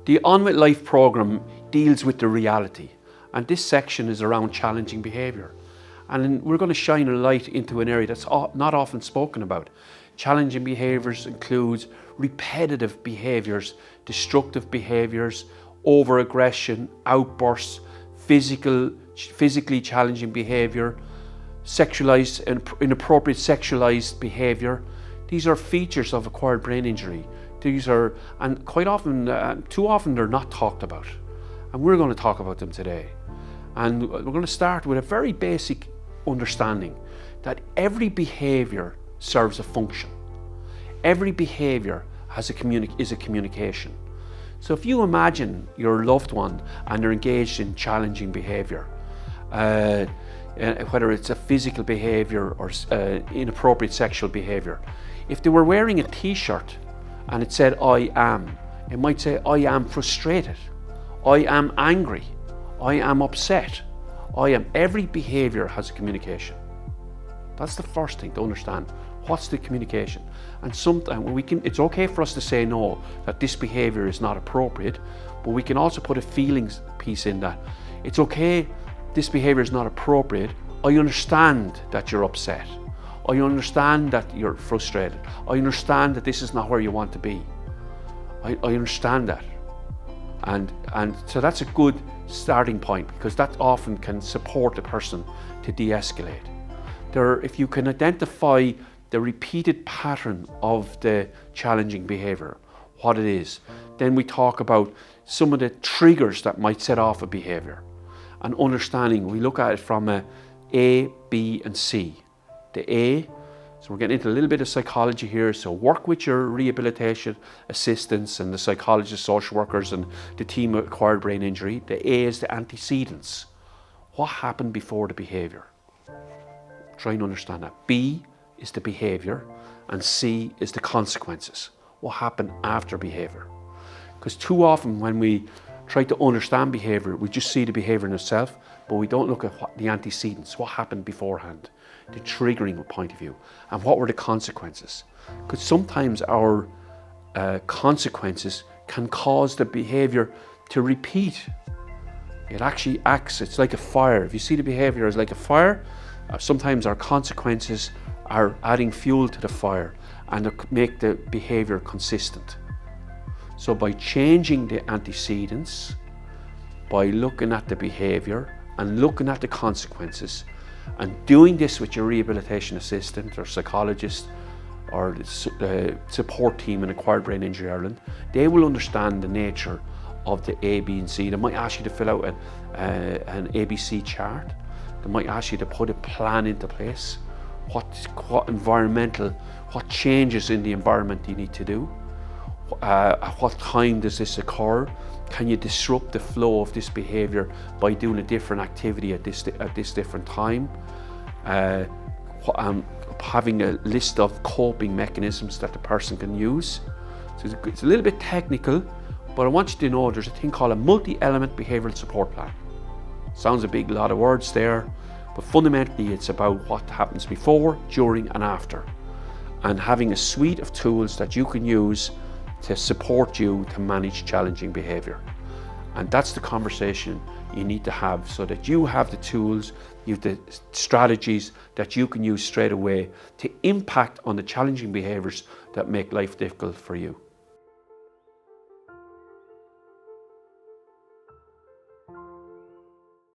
The On With Life programme deals with the reality, and this section is around challenging behaviour. And we're going to shine a light into an area that's not often spoken about. Challenging behaviours includes repetitive behaviours, destructive behaviours, over-aggression, outbursts, physically challenging behaviour, sexualised and inappropriate sexualised behaviour. These are features of acquired brain injury. These are, and quite often, too often they're not talked about. And we're going to talk about them today. And we're going to start with a very basic understanding that every behaviour serves a function. Every behaviour is a communication. So if you imagine your loved one and they're engaged in challenging behaviour, whether it's a physical behaviour or inappropriate sexual behaviour, if they were wearing a t-shirt and it said I am, it might say I am frustrated, I am angry, I am upset, I am. Every behaviour has a communication. That's the first thing to understand. What's the communication? And sometimes it's okay for us to say no, that this behaviour is not appropriate, but we can also put a feelings piece in that. It's okay, this behaviour is not appropriate. I understand that you're upset. I understand that you're frustrated. I understand that this is not where you want to be. I understand that. And so that's a good starting point, because that often can support the person to de-escalate. If you can identify the repeated pattern of the challenging behaviour, what it is, then we talk about some of the triggers that might set off a behaviour. And understanding, we look at it from A, B and C. The A, so we're getting into a little bit of psychology here, so work with your rehabilitation assistants and the psychologists, social workers and the team of acquired brain injury. The A is the antecedents. What happened before the behaviour? Try and understand that. B is the behaviour and C is the consequences. What happened after behaviour? Because too often when we try to understand behaviour, we just see the behaviour in itself, but we don't look at the antecedents, what happened beforehand, the triggering point of view, and what were the consequences. Because sometimes our consequences can cause the behaviour to repeat. It actually acts, it's like a fire. If you see the behaviour as like a fire, sometimes our consequences are adding fuel to the fire and make the behaviour consistent. So by changing the antecedents, by looking at the behaviour and looking at the consequences, and doing this with your rehabilitation assistant or psychologist or the support team in Acquired Brain Injury Ireland, they will understand the nature of the A, B and C. They might ask you to fill out an ABC chart. They might ask you to put a plan into place. What changes in the environment do you need to do? At what time does this occur? Can you disrupt the flow of this behaviour by doing a different activity at this different time? Having a list of coping mechanisms that the person can use. So it's a little bit technical, but I want you to know there's a thing called a multi-element behavioural support plan. Sounds a big lot of words there, but fundamentally it's about what happens before, during and after, and having a suite of tools that you can use to support you to manage challenging behaviour. And that's the conversation you need to have, so that you have the tools, you have the strategies that you can use straight away to impact on the challenging behaviours that make life difficult for you.